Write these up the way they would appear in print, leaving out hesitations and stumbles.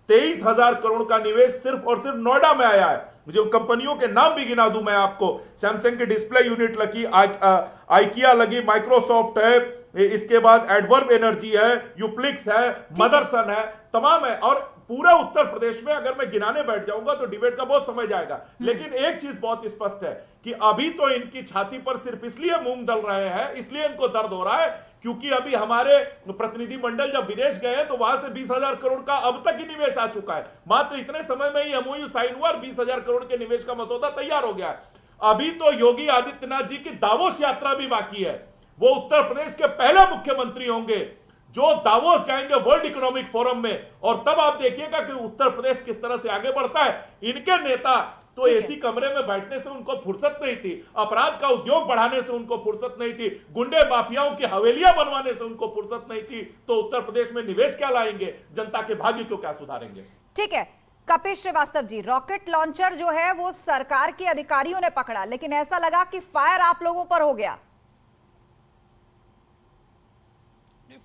23,000 करोड़ का निवेश सिर्फ और सिर्फ नोएडा में आया है। मुझे कंपनियों के नाम भी गिना दूं मैं आपको, सैमसंग की डिस्प्ले यूनिट लगी, आइकिया लगी, माइक्रोसॉफ्ट है, इसके बाद एडवर्ब एनर्जी है, यूप्लिक्स है, मदरसन है, तमाम है। और पूरा उत्तर प्रदेश में अगर मैं गिनाने बैठ जाऊंगा तो डिबेट का बहुत समय जाएगा। लेकिन एक चीज बहुत स्पष्ट है कि अभी तो इनकी छाती पर सिर्फ इसलिए मूंग दल रहे हैं, इसलिए इनको दर्द हो रहा है क्योंकि अभी हमारे प्रतिनिधि मंडल जब विदेश गए हैं तो वहां से 20,000 करोड़ का अब तक ही निवेश आ चुका है। मात्र इतने समय में ही एमओयू साइन हुआ और 20,000 करोड़ के निवेश का मसौदा तैयार हो गया है। अभी तो योगी आदित्यनाथ जी की दावोस यात्रा भी बाकी है। वो उत्तर प्रदेश के पहले मुख्यमंत्री होंगे जो दावोस जाएंगे वर्ल्ड इकोनॉमिक फोरम में, और तब आप देखिएगा कि उत्तर प्रदेश किस तरह से आगे बढ़ता है। इनके नेता तो एसी कमरे में बैठने से उनको फुर्सत नहीं थी, अपराध का उद्योग बढ़ाने से उनको फुर्सत नहीं थी, गुंडे माफियाओं की हवेलियां बनवाने से उनको फुर्सत नहीं थी, तो उत्तर प्रदेश में निवेश क्या लाएंगे, जनता के भाग्य को क्या सुधारेंगे। ठीक है कपिल श्रीवास्तव जी, रॉकेट लॉन्चर जो है वो सरकार के अधिकारियों ने पकड़ा, लेकिन ऐसा लगा कि फायर आप लोगों पर हो गया।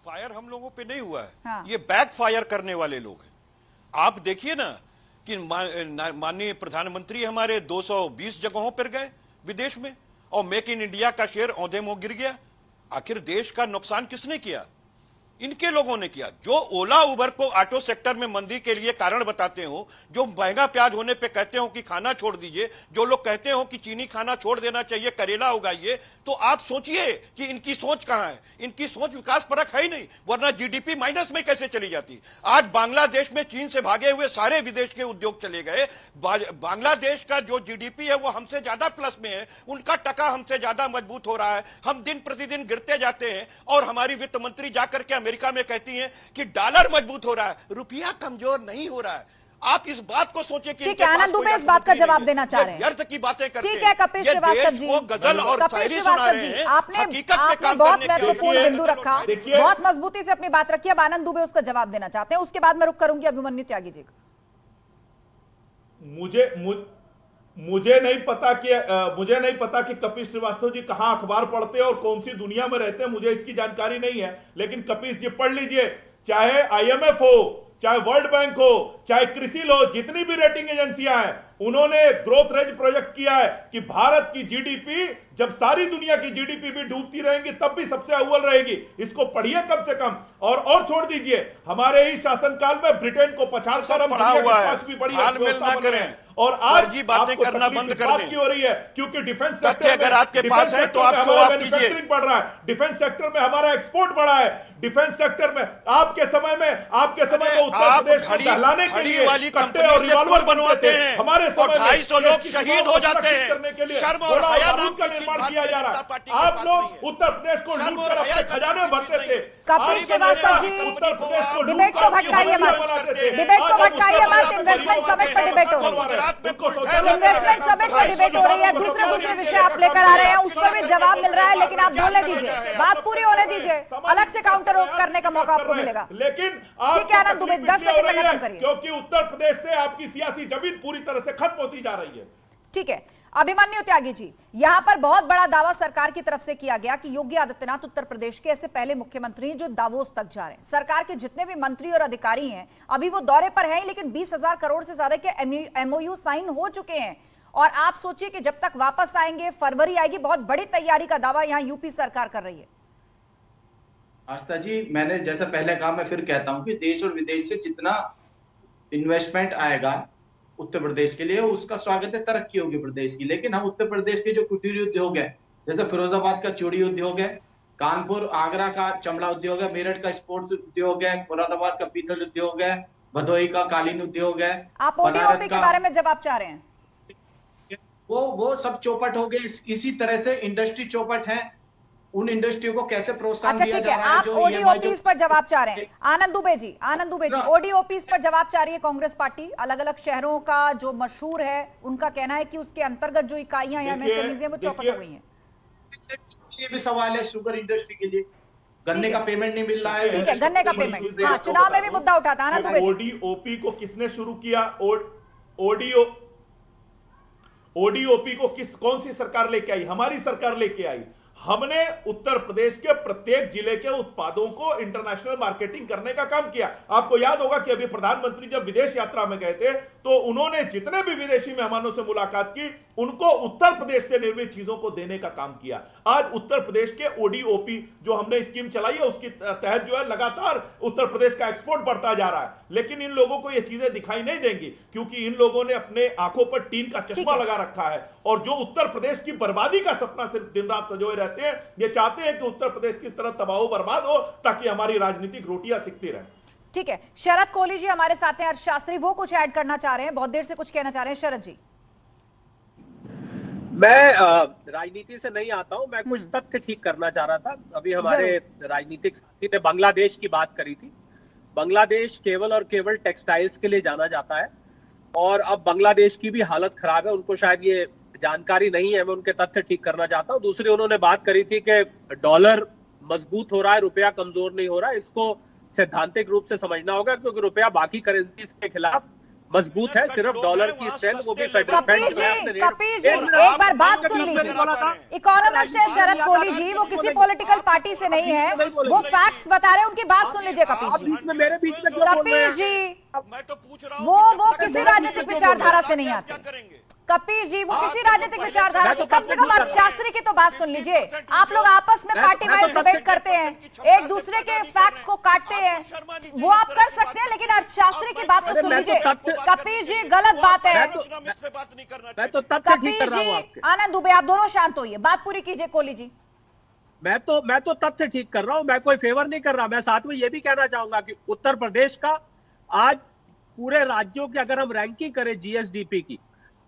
फायर हम लोगों पे नहीं हुआ है। हाँ। ये बैक फायर करने वाले लोग हैं। आप देखिए ना कि माननीय प्रधानमंत्री हमारे 220 जगहों पर गए विदेश में, और मेक इन इंडिया का शेयर औंधे मुंह गिर गया। आखिर देश का नुकसान किसने किया? इनके लोगों ने किया। जो ओला उबर को ऑटो सेक्टर में मंदी के लिए कारण बताते हो, जो महंगा प्याज होने पे कहते हो कि खाना छोड़ दीजिए, जो लोग कहते हो कि चीनी खाना छोड़ देना चाहिए, करेला उगाइए, तो आप सोचिए कि इनकी सोच कहां है। इनकी सोच विकास परक है ही नहीं, वरना जीडीपी माइनस में कैसे चली जाती। आज बांग्लादेश में चीन से भागे हुए सारे विदेश के उद्योग चले गए। बांग्लादेश का जो जीडीपी है वो हमसे ज्यादा प्लस में है, उनका टका हमसे ज्यादा मजबूत हो रहा है। हम दिन प्रतिदिन गिरते जाते हैं, और हमारी वित्त मंत्री जाकर के अमेरिका में कहती हैं कि डॉलर मजबूत हो रहा है, रुपया कमजोर नहीं हो रहा है। आप इस बात को सोचें कि ठीक है, आनंद दुबे इस बात का जवाब देना चाह रहे हैं। व्यर्थ की बातें करते हैं। ठीक है कपिल श्रीवास्तव जी, वो गजल और शायरी सुना रहे हैं, आपने बहुत महत्वपूर्ण बिंदु रखा, बहुत मजबूती से अपनी बात रखी। अब आनंद दुबे उसका जवाब देना चाहते हैं, उसके बाद मैं रुक करूंगी अभिमन्यु त्यागी जी का। मुझे नहीं पता कि कपिल श्रीवास्तव जी कहां अखबार पढ़ते हैं और कौन सी दुनिया में रहते हैं, मुझे इसकी जानकारी नहीं है। लेकिन कपिल जी पढ़ लीजिए, चाहे आईएमएफ हो, चाहे वर्ल्ड बैंक हो, चाहे क्रिसिल हो, जितनी भी रेटिंग एजेंसियां हैं, उन्होंने ग्रोथ रेट प्रोजेक्ट किया है कि भारत की जीडीपी जब सारी दुनिया की जीडीपी भी डूबती रहेंगी तब भी सबसे अव्वल रहेगी। इसको पढ़िए कम से कम। और छोड़ दीजिए, हमारे ही शासनकाल में ब्रिटेन को पछाड़ कर हम दुनिया की पांचवी बड़ी अर्थव्यवस्था बन रहे हैं। और आज बातें करना बंद कर दें हो रही है क्योंकि डिफेंस सेक्टर अगर आपके पास है तो आप शो ऑफ कीजिए। बढ़ रहा है, डिफेंस सेक्टर में हमारा एक्सपोर्ट बढ़ा है। डिफेंस सेक्टर में आपके समय में उत्तर प्रदेश को दहलाने के लिए कट्टे और रिवॉल्वर बनवाते हैं, हमारे और 250 लोग शहीद हो जाते हैं। शर्म और हया नाम का निर्माण किया जा रहा है। आप लोग उत्तर प्रदेश को लूट कर अपने खजाने भरते थे। कपिल श्रीवास्तव जी, डिबेट को भटकाइए मत, डिबेट को भटकाइए मत। इन्वेस्टमेंट समिट पर डिबेट हो रही है, इन्वेस्टमेंट समिट पर डिबेट हो रही है, दूसरे विषय आप लेकर आ रहे हैं, उस पर भी जवाब मिल रहा है, लेकिन आप बोलने दीजिए, बात पूरी होने दीजिए, अलग से काउंटर करने का मौका आपको मिलेगा। लेकिन ठीक है आनंद दुबे, 10 सेकंड में खत्म करिए, क्योंकि उत्तर प्रदेश से आपकी सियासी जमीन पूरी तरह से खत्म होती जा रही है। ठीक है अभिमन्यु त्यागी जी, यहां पर बहुत बड़ा दावा सरकार की तरफ से किया गया कि योगी आदित्यनाथ उत्तर प्रदेश के ऐसे पहले मुख्यमंत्री हैं जो दावोस तक जा रहे हैं। सरकार के जितने भी मंत्री और अधिकारी हैं अभी वो दौरे पर हैं, लेकिन 20,000 करोड़ से ज्यादा के एमओयू साइन हो चुके हैं। और आप सोचिए कि जब तक वापस आएंगे, फरवरी आएगी, बहुत बड़ी तैयारी का दावा यहां यूपी सरकार कर रही है। आस्था जी, मैंने जैसा पहले कहा, मैं फिर कहता हूं कि देश और विदेश से जितना इन्वेस्टमेंट आएगा उत्तर प्रदेश के लिए उसका स्वागत है, तरक्की होगी प्रदेश की। लेकिन हम उत्तर प्रदेश के जो कुटीर उद्योग है, जैसे फिरोजाबाद का चूड़ी उद्योग है, कानपुर आगरा का चमड़ा उद्योग है, मेरठ का स्पोर्ट्स उद्योग है, मुरादाबाद का पीतल उद्योग है, भदोही का कालीन उद्योग है। आप ओडीओपी के बारे में जवाब चाह रहे हैं? वो सब चौपट हो गए। इसी तरह से इंडस्ट्री चौपट है, उन इंडस्ट्रियों को कैसे प्रोत्साहन दिया जा रहा है। आप ओडीओपीज पर जवाब चाह रहे हैं? आनंद दुबे जी, ओडीओपीज पर जवाब चाह रही है कांग्रेस पार्टी। अलग अलग शहरों का जो मशहूर है, उनका कहना है कि उसके अंतर्गत जो इकाइयां हैं, एमएसएमई वो चौपट हो गई हैं। ये भी सवाल है शुगर इंडस्ट्री के लिए, गन्ने का पेमेंट नहीं मिल रहा है। ठीक है, गन्ने का पेमेंट, हाँ, चुनाव में भी मुद्दा उठा था। आनंद दुबे जी, ओडीओपी को किसने शुरू किया? ओडीओपी को कौन सी सरकार लेके आई? हमारी सरकार लेके आई। हमने उत्तर प्रदेश के प्रत्येक जिले के उत्पादों को इंटरनेशनल मार्केटिंग करने का काम किया। आपको याद होगा कि अभी प्रधानमंत्री जब विदेश यात्रा में गए थे तो उन्होंने जितने भी विदेशी मेहमानों से मुलाकात की उनको उत्तर प्रदेश से निर्मित चीजों को देने का काम किया। आज उत्तर प्रदेश के ओडीओपी जो हमने स्कीम चलाई है उसके तहत जो है लगातार उत्तर प्रदेश का एक्सपोर्ट बढ़ता जा रहा है, लेकिन इन लोगों को ये चीजें दिखाई नहीं देंगी क्योंकि इन लोगों ने अपने आंखों पर टीन का चश्मा लगा रखा है और जो उत्तर प्रदेश की बर्बादी का सपना सिर्फ दिन रात सजोए रहते हैं, ये चाहते हैं कि उत्तर प्रदेश किस तरह तबाह बर्बाद हो ताकि हमारी राजनीतिक रोटियां सिकती रहे। ठीक है, शरद कोहली जी हमारे साथ हैं, अर्थशास्त्री, वो कुछ ऐड करना चाह रहे हैं, बहुत देर से कुछ कहना चाह रहे हैं। शरद जी। मैं राजनीति से नहीं आता हूं, मैं कुछ तथ्य ठीक करना चाह रहा था। अभी हमारे राजनीतिक साथी ने बांग्लादेश की बात करी थी। बांग्लादेश केवल और केवल टेक्सटाइल्स के लिए जाना जाता है और अब बांग्लादेश की भी हालत खराब है, उनको शायद ये जानकारी नहीं है। मैं उनके तथ्य ठीक करना चाहता हूं। दूसरी, उन्होंने बात करी थी कि डॉलर मजबूत हो रहा है, रुपया कमजोर नहीं हो रहा है। इसको सैद्धांतिक रूप से समझना होगा क्योंकि रुपया बाकी करेंसीज के खिलाफ मजबूत है, सिर्फ डॉलर की स्ट्रेंथ वो भी कपिल जी एक बार बात सुन लीजिए। इकोनॉमिस्ट है शरद कोहली जी, वो किसी पॉलिटिकल पार्टी से नहीं है, वो फैक्ट्स बता रहे हैं, उनकी बात सुन लीजिए कपिल जी। मेरे बीच में कपिल जी मैं तो पूछ रहा हूं वो किसी राजनीतिक विचारधारा से नहीं आते। कपिल जी वो किसी राजनीतिक विचारधारा से, कम से कम अर्थशास्त्री की तो बात सुन लीजिए। आप लोग आपस में पार्टी वाइज डिबेट करते हैं, एक दूसरे के फैक्ट्स को काटते हैं, वो आप कर सकते हैं, लेकिन अर्थशास्त्री की बात तो सुन लीजिए। कपिल जी गलत बात है। कपिल जी, आनंद दुबे, आप दोनों शांत होइए, बात पूरी कीजिए। कोहली जी, मैं तो तथ्य ठीक कर रहा हूं, मैं कोई फेवर नहीं कर रहा। मैं साथ में ये भी कहना चाहूंगा कि उत्तर प्रदेश का आज पूरे राज्यों की अगर हम रैंकिंग करें जीएसडीपी की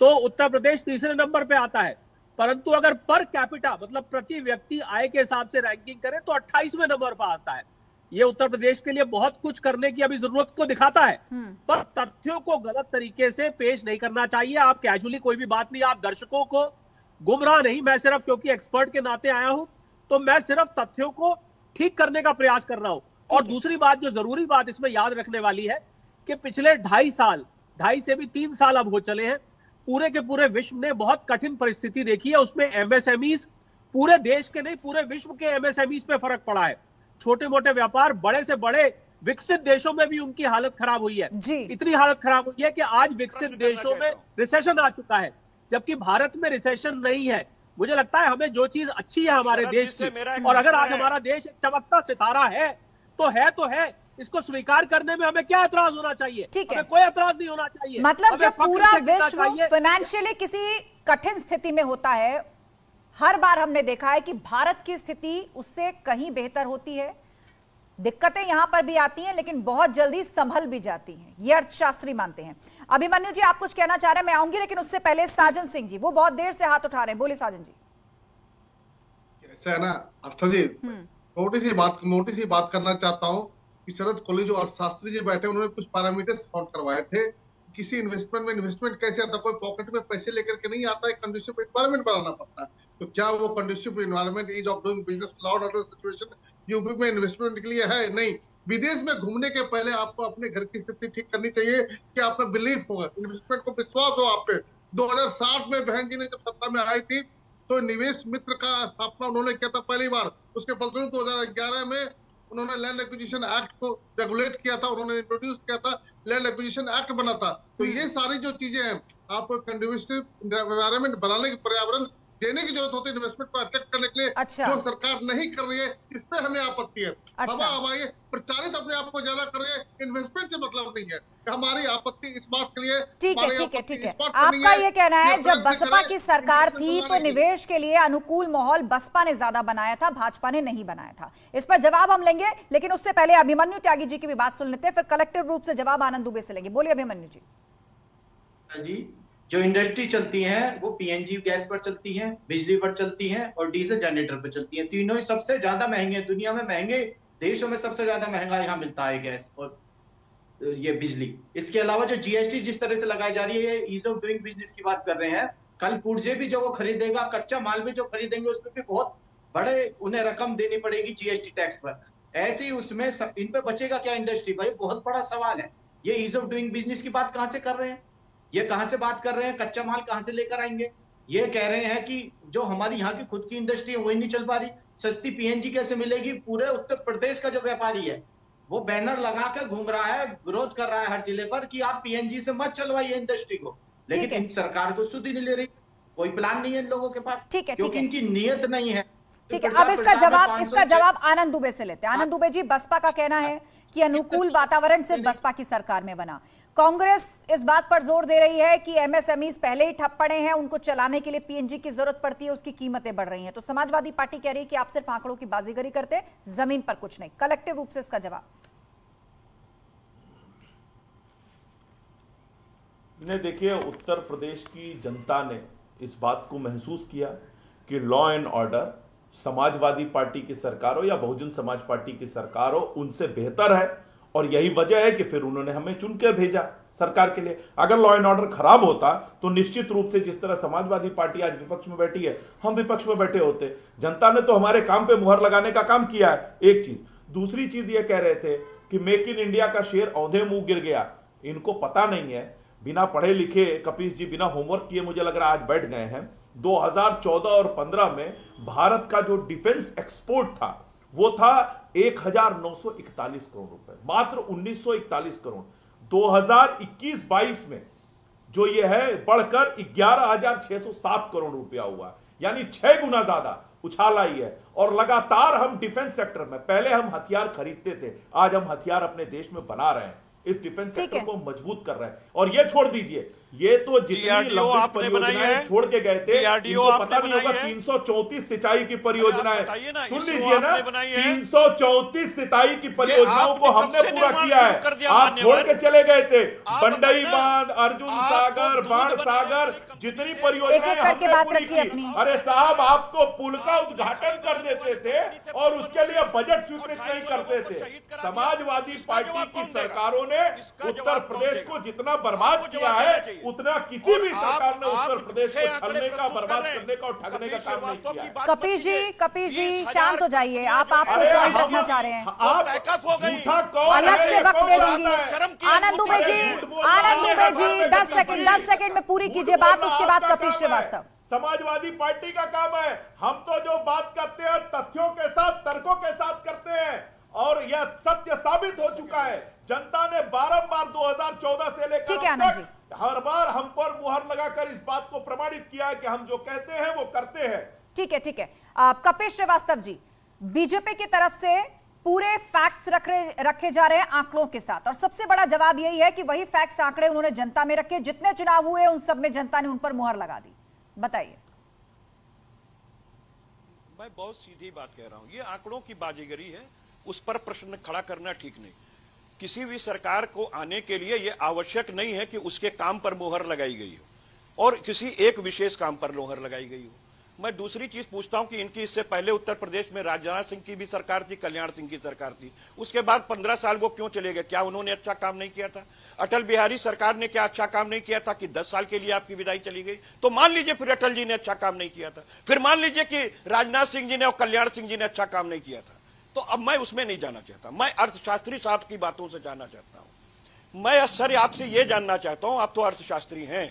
तो उत्तर प्रदेश तीसरे नंबर पे आता है, परंतु अगर पर कैपिटा मतलब प्रति व्यक्ति आय के हिसाब से रैंकिंग करें तो 28वें नंबर पर आता है। ये उत्तर प्रदेश के लिए बहुत कुछ करने की अभी जरूरत को दिखाता है, पर तथ्यों को गलत तरीके से पेश नहीं करना चाहिए। आप कैजुअली कोई भी बात नहीं, आप दर्शकों को गुमराह नहीं, मैं सिर्फ क्योंकि एक्सपर्ट के नाते आया हूं तो मैं सिर्फ तथ्यों को ठीक करने का प्रयास कर रहा हूं। और दूसरी बात, जो जरूरी बात इसमें याद रखने वाली है कि पिछले 2.5 से भी 3 साल अब हो चले हैं, पूरे के पूरे विश्व ने बहुत कठिन परिस्थिति देखी है। उसमें एमएसएमईज, पूरे देश के नहीं पूरे विश्व के एमएसएमईज पे फर्क पड़ा है। छोटे मोटे व्यापार, बड़े से बड़े विकसित देशों में भी उनकी हालत खराब हुई है। इतनी हालत खराब हुई है कि आज विकसित देशों में रिसेशन आ चुका है, जबकि भारत में रिसेशन नहीं है। मुझे लगता है हमें जो चीज अच्छी है हमारे देश की, और अगर आज हमारा देश एक चमकता सितारा है तो है, इसको स्वीकार करने में हमें क्या एतराज होना चाहिए? हमें कोई एतराज नहीं होना चाहिए। मतलब जब पूरा विश्व फाइनेंशियली किसी कठिन स्थिति में होता है, हर बार हमने देखा है कि भारत की स्थिति उससे कहीं बेहतर होती है। दिक्कतें यहां पर भी आती हैं लेकिन बहुत जल्दी संभल भी जाती हैं, ये अर्थशास्त्री मानते हैं। अभिमन्यु जी, आप कुछ कहना चाह रहे हैं, मैं आऊंगी, लेकिन उससे पहले साजन सिंह जी, वो बहुत देर से हाथ उठा रहे हैं, बोले साजन जी। ऐसा है ना अवस्था जी, मोटी सी बात करना चाहता हूँ कि शरद कोहली जो अर्थशास्त्री जी बैठे उन्होंने कुछ पैरामीटर्स फाउंड करवाए थे। किसी इन्वेस्टमेंट कैसे आता, कोई पॉकेट में पैसे लेकर के नहीं आता है, कंडीसिव एनवायरनमेंट बनाना पड़ता है। तो क्या वो conducive environment ease of doing business, law order situation UP में इन्वेस्टमेंट के लिए है? नहीं। विदेश में घूमने के पहले आपको अपने घर की स्थिति ठीक करनी चाहिए कि आप में बिलीफ होगा, इन्वेस्टमेंट को विश्वास हो आप पे। 2007 में बहन जी ने जब सत्ता में आई थी तो निवेश मित्र का स्थापना उन्होंने किया था पहली बार। उसके फलस्वरूप 2011 में उन्होंने लैंड एक्विजिशन एक्ट को रेगुलेट किया था, उन्होंने इंट्रोड्यूस किया था, लैंड एक्विजिशन एक्ट बना था। तो ये सारी जो चीजें हैं, आपको कंडीसिव एनवायरनमेंट बनाने की, पर्यावरण देने की जरूरत होती है इन्वेस्टमेंट को अट्रैक्ट करने के लिए। जो सरकार नहीं कर रही है, इस पे हमें आपत्ति है। हवा हवाई प्रचारित अपने आप को ज्यादा कर रही है, इन्वेस्टमेंट से मतलब नहीं है। हमारी आपत्ति इस बात के लिए, ठीक है। आपका ये कहना है जब बसपा की सरकार थी तो निवेश के लिए अनुकूल माहौल बसपा ने ज्यादा बनाया था, भाजपा ने नहीं बनाया था। इस पर जवाब हम लेंगे, लेकिन उससे पहले अभिमन्यु त्यागी जी की भी बात सुन लेते हैं, फिर कलेक्टिव रूप से जवाब आनंद दुबे से लेंगे। बोलिए अभिमन्यु जी। जो इंडस्ट्री चलती है वो पीएनजी गैस पर चलती है, बिजली पर चलती है और डीजल जनरेटर पर चलती है। तीनों ही सबसे ज्यादा महंगे हैं दुनिया में, महंगे देशों में सबसे ज्यादा महंगा यहाँ मिलता है गैस और ये बिजली। इसके अलावा जो जीएसटी जिस तरह से लगाई जा रही है, ईज ऑफ डूइंग बिजनेस की बात कर रहे हैं। कल पुर्जे भी जो वो खरीदेगा, कच्चा माल भी जो खरीदेंगे, उसमें भी बहुत बड़े उन्हें रकम देनी पड़ेगी जीएसटी टैक्स पर। ऐसे ही उसमें इन पे बचेगा क्या इंडस्ट्री? भाई बहुत बड़ा सवाल है। ये ईज ऑफ डूइंग बिजनेस की बात कहाँ से कर रहे हैं, ये कहां से बात कर रहे हैं, कच्चा माल कहां से लेकर आएंगे? ये कह रहे हैं कि जो हमारी यहाँ की खुद की इंडस्ट्री है वही नहीं चल पा रही, सस्ती पीएनजी कैसे मिलेगी। पूरे उत्तर प्रदेश का जो व्यापारी है वो बैनर लगा कर घूम रहा है, विरोध कर रहा है हर जिले पर कि आप पीएनजी से मत चलवाइए इंडस्ट्री को, लेकिन इन सरकार को सुध ही नहीं ले रही, कोई प्लान नहीं है इन लोगों के पास, क्योंकि इनकी नीयत नहीं है। ठीक है, अब इसका जवाब आनंद दुबे से लेते हैं। आनंद दुबे जी, बसपा का कहना है कि अनुकूल वातावरण सिर्फ बसपा की सरकार में बना। कांग्रेस इस बात पर जोर दे रही है कि एमएसएमईज पहले ही ठप पड़े हैं, उनको चलाने के लिए पीएनजी की जरूरत पड़ती है, उसकी कीमतें बढ़ रही हैं। तो समाजवादी पार्टी कह रही है कि आप सिर्फ आंकड़ों की बाजीगरी करते हैं, जमीन पर कुछ नहीं। कलेक्टिव रूप से इसका जवाब देखिए, उत्तर प्रदेश की जनता ने इस बात को महसूस किया कि law and order Samajwadi party की सरकार हो या बहुजन समाज पार्टी की सरकार हो, उनसे बेहतर है। और यही वजह है कि फिर उन्होंने हमें चुन के भेजा सरकार के लिए। अगर लॉ एंड ऑर्डर खराब होता तो निश्चित रूप से जिस तरह समाजवादी पार्टी आज विपक्ष में बैठी है, हम विपक्ष में बैठे होते। जनता ने तो हमारे काम पे मुहर लगाने का काम किया है, एक चीज। दूसरी चीज ये कह रहे थे कि मेक इन इंडिया का शेर औंधे मुंह गिर गया। इनको पता नहीं है, बिना पढ़े लिखे कपीस जी बिना होमवर्क किए मुझे लग रहा है आज बैठ गए हैं। 2014 और 15 में भारत का जो डिफेंस एक्सपोर्ट था वो था 1941 करोड़ रुपए, मात्र 1941 करोड़। 2021-22 में जो ये है बढ़कर 11,607 करोड़ रुपया हुआ, यानी 6 गुना ज्यादा उछाल आई है। और लगातार हम डिफेंस सेक्टर में, पहले हम हथियार खरीदते थे, आज हम हथियार अपने देश में बना रहे हैं, इस डिफेंस सेक्टर को मजबूत कर रहे हैं। और ये छोड़ दीजिए, ये तो जितनी लंबित परियोजनाएं छोड़ के गए थे, इनको पता नहीं होगा 334 सिंचाई की परियोजनाएं, सुन लीजिए ना, 334 सिंचाई की परियोजनाओं को हमने पूरा किया है। आप छोड़ के चले गए थे बंडई बांध, अर्जुन सागर, बाण सागर, जितनी परियोजनाएं हमने पूरी की। अरे साहब, आप तो पुल का उद्घाटन कर देते थे और उसके लिए बजट स्वीकृत नहीं करते थे। समाजवादी पार्टी की सरकारों ने उत्तर प्रदेश को जितना बर्बाद किया है, उतना किसी भी सरकार ने उत्तर प्रदेश को छलने का, बर्बाद करने का और ठगने का काम नहीं किया। कपीश जी शांत हो जाइए। आप पॉइंट रखना चाह रहे हैं, आप अलग से वक्त दे दूंगी। आनंद दुबे जी 10 सेकंड में पूरी कीजिए बात, उसके बाद कपीश श्रीवास्तव। समाजवादी पार्टी का काम है, हम तो जो बात करते हैं तथ्यों के साथ, तर्कों के साथ करते हैं, और यह सत्य साबित हो चुका है। जनता ने बारंबार 2014 से लेकर हर बार हम पर मुहर लगाकर इस बात को प्रमाणित किया है कि हम जो कहते हैं वो करते हैं। ठीक है। कपीश श्रीवास्तव जी, बीजेपी की तरफ से पूरे फैक्ट्स रखे जा रहे हैं आंकड़ों के साथ, और सबसे बड़ा जवाब यही है कि वही फैक्ट्स, आंकड़े उन्होंने जनता में रखे। जितने चुनाव हुए उन सब में जनता ने उन पर मुहर लगा दी। बताइए। मैं बहुत सीधी बात कह रहा हूं, ये आंकड़ों की बाजीगरी है, उस पर प्रश्न खड़ा करना ठीक नहीं। किसी भी सरकार को आने के लिए यह आवश्यक नहीं है कि उसके काम पर मोहर लगाई गई हो और किसी एक विशेष काम पर मोहर लगाई गई हो। मैं दूसरी चीज पूछता हूं कि इनकी इससे पहले उत्तर प्रदेश में राजनाथ सिंह की भी सरकार थी, कल्याण सिंह की सरकार थी, उसके बाद 15 साल वो क्यों चले गए? क्या उन्होंने अच्छा काम नहीं किया था? अटल बिहारी सरकार ने क्या अच्छा काम नहीं किया था कि 10 साल के लिए आपकी विदाई चली गई? तो मान लीजिए फिर अटल जी ने अच्छा काम नहीं किया था, फिर मान लीजिए कि राजनाथ सिंह जी ने और कल्याण सिंह जी ने अच्छा काम नहीं किया था। तो अब मैं उसमें नहीं जाना चाहता, मैं अर्थशास्त्री साहब की बातों से जाना चाहता हूं। मैं सर आपसे यह जानना चाहता हूं, आप तो अर्थशास्त्री हैं,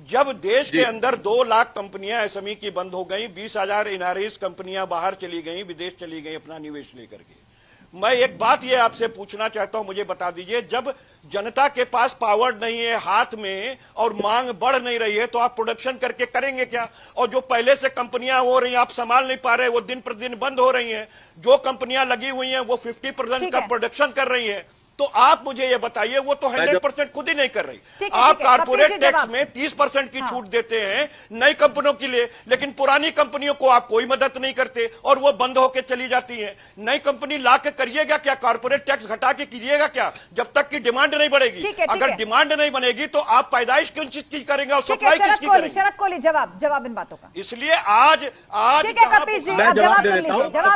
जब देश के अंदर 2 लाख कंपनियां एसएमई की बंद हो गई, 20,000 एनआरआईज कंपनियां बाहर चली गई, विदेश चली गई अपना निवेश लेकर के, मैं एक बात ये आपसे पूछना चाहता हूं, मुझे बता दीजिए, जब जनता के पास पावर नहीं है हाथ में और मांग बढ़ नहीं रही है तो आप प्रोडक्शन करके करेंगे क्या? और जो पहले से कंपनियां हो रही हैं आप संभाल नहीं पा रहे, वो दिन प्रतिदिन बंद हो रही हैं। जो कंपनियां लगी हुई हैं वो 50% का प्रोडक्शन कर रही हैं। तो आप मुझे ये बताइए, वो तो 100% खुद ही नहीं कर रही। आप कारपोरेट टैक्स में 30% की छूट देते हैं नई कंपनियों के लिए, लेकिन पुरानी कंपनियों को आप कोई मदद नहीं करते और वो बंद होकर चली जाती हैं। नई कंपनी ला के करिएगा क्या? कारपोरेट टैक्स घटा के कीजिएगा क्या? जब तक की डिमांड नहीं बढ़ेगी। अगर डिमांड नहीं बनेगी तो आप पैदाइश किन चीज की करेंगे और सप्लाई किसकी करेंगे? शरद कोहली जवाब इन बातों का। इसलिए आज कपीश जी जवाब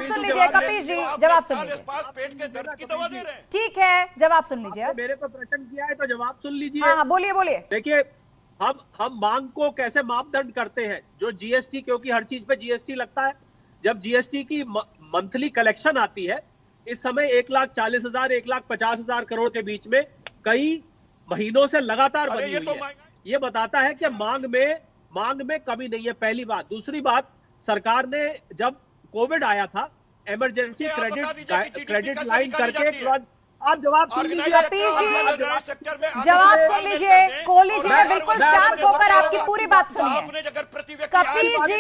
सुन लीजिए। कपीश जी जवाब सुन लीजिए, पेट के दर्द की दवा दे रहे हैं। ठीक है, जवाब सुन लीजिए। मेरे पर प्रश्न किया है तो जवाब सुन लीजिए। हाँ, बोलिए। देखिए, हम मांग को कैसे मापदंड करते हैं? जो जीएसटी, क्योंकि हर चीज पे जीएसटी लगता है, जब जीएसटी की मंथली कलेक्शन आती है, इस समय 1,40,000 1,50,000 करोड़ के बीच में कई महीनों से लगातार बनी हुई है। ये बताता है कि मांग में कमी नहीं है, पहली बात। दूसरी बात, सरकार ने जब कोविड आया था इमरजेंसी क्रेडिट लाइन करके, आप जवाब सुन लीजिए। जवाब सुन लीजिए। कोहली जी ने बिल्कुल शांत होकर आपकी पूरी बात सुनी है। कपिल जी,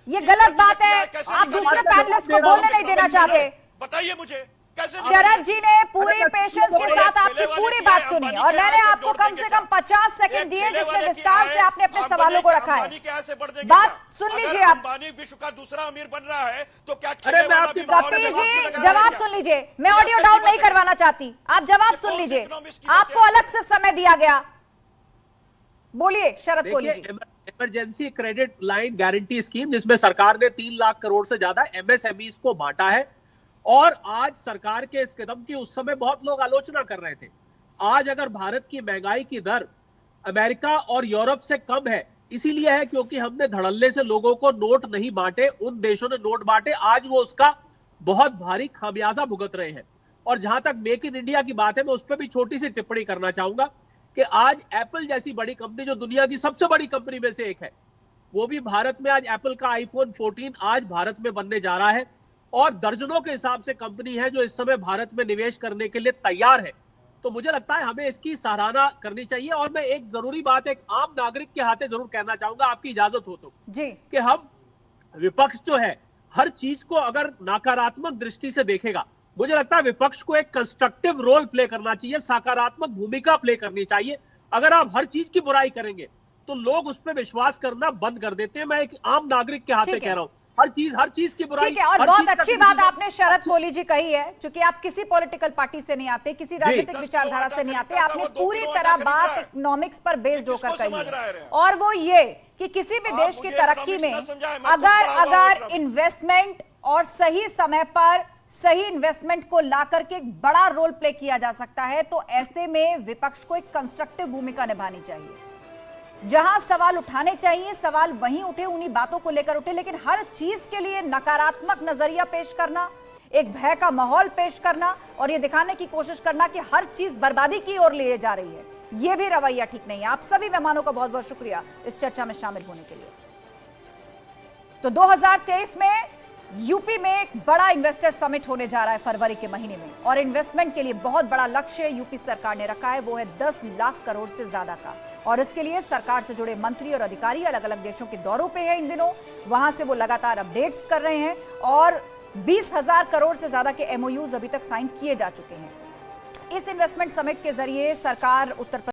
ये गलत बात है, आप दूसरे पैनलिस्ट को बोलने नहीं देना चाहते। बताइए मुझे कैसे। शरद जी ने पूरी पेशेंस के साथ आपकी पूरी बात सुनी और मैंने आपको कम से कम 50 सेकंड दिए जिसमें विस्तार से आपने अपने सवालों को रखा है। बात सुन लीजिए। आप विश्व का दूसरा अमीर बन रहा है तो क्या कपिल जी जवाब सुन लीजिए। मैं ऑडियो डाउन नहीं करवाना चाहती, आप जवाब सुन लीजिए। आपको अलग से समय दिया गया, बोलिए Sharad Kohli ji. Emergency credit line guarantee scheme, जिसमें सरकार ने 3 लाख करोड़ से ज्यादा एमएसएमईज को बांटा है, और आज सरकार के इस कदम की उस समय बहुत लोग आलोचना कर रहे थे। आज अगर भारत की महंगाई की दर अमेरिका और यूरोप से कम है, इसीलिए है क्योंकि हमने धड़ल्ले से लोगों को नोट नहीं बांटे, उन देशों ने नोट बांटे, आज वो उसका बहुत भारी खामियाजा भुगत रहे हैं। और जहां तक मेक इन इंडिया की बात है, मैं उस पर भी छोटी सी टिप्पणी करना चाहूंगा कि आज एप्पल जैसी बड़ी कंपनी, जो दुनिया की सबसे बड़ी कंपनी में से एक है, वो भी भारत में आज एप्पल का आईफोन 14 आज भारत में बनने जा रहा है, और दर्जनों के हिसाब से कंपनी है जो इस समय भारत में निवेश करने के लिए तैयार है। तो मुझे लगता है हमें इसकी सराहना करनी चाहिए। और मैं एक जरूरी बात एक आम नागरिक के हाथे जरूर कहना चाहूंगा, आपकी इजाजत हो तो जी, कि हम विपक्ष जो है हर चीज को अगर नकारात्मक दृष्टि से देखेगा, मुझे लगता है विपक्ष को एक कंस्ट्रक्टिव रोल प्ले करना चाहिए, सकारात्मक भूमिका प्ले करनी चाहिए। अगर आप हर चीज की बुराई करेंगे तो लोग उस पर विश्वास करना बंद कर देते हैं। मैं एक आम नागरिक के हाथे कह रहा हूं, हर चीज की बुराई। ठीक है, और बहुत अच्छी बात आपने शरद कोहली जी कही है, क्योंकि आप किसी पॉलिटिकल पार्टी से नहीं आते, किसी राजनीतिक विचारधारा से नहीं आते, आपने पूरी तरह बात इकोनॉमिक्स पर बेस्ड होकर कही है। और वो ये कि किसी भी देश की तरक्की में अगर इन्वेस्टमेंट और सही समय पर सही इन्वेस्टमेंट को ला करके एक बड़ा रोल प्ले किया जा सकता है, तो ऐसे में विपक्ष को एक कंस्ट्रक्टिव भूमिका निभानी चाहिए। जहां सवाल उठाने चाहिए सवाल वहीं उठे, उन्हीं बातों को लेकर उठे, लेकिन हर चीज के लिए नकारात्मक नजरिया पेश करना, एक भय का माहौल पेश करना और ये दिखाने की कोशिश करना कि हर चीज बर्बादी की ओर ले जा रही है, ये भी रवैया ठीक नहीं है। आप सभी मेहमानों का बहुत बहुत शुक्रिया इस चर्चा में शामिल होने के लिए। तो 2023 में यूपी में एक बड़ा इन्वेस्टर समिट होने जा रहा है फरवरी के महीने में, और इन्वेस्टमेंट के लिए बहुत बड़ा लक्ष्य यूपी सरकार ने रखा है, वो है 10 लाख करोड़ से ज्यादा का। और इसके लिए सरकार से जुड़े मंत्री और अधिकारी अलग अलग देशों के दौरों पे हैं इन दिनों, वहां से वो लगातार अपडेट्स कर रहे हैं, और 20,000 करोड़ से ज्यादा के एमओयूज अभी तक साइन किए जा चुके हैं। इस इन्वेस्टमेंट समिट के जरिए सरकार उत्तर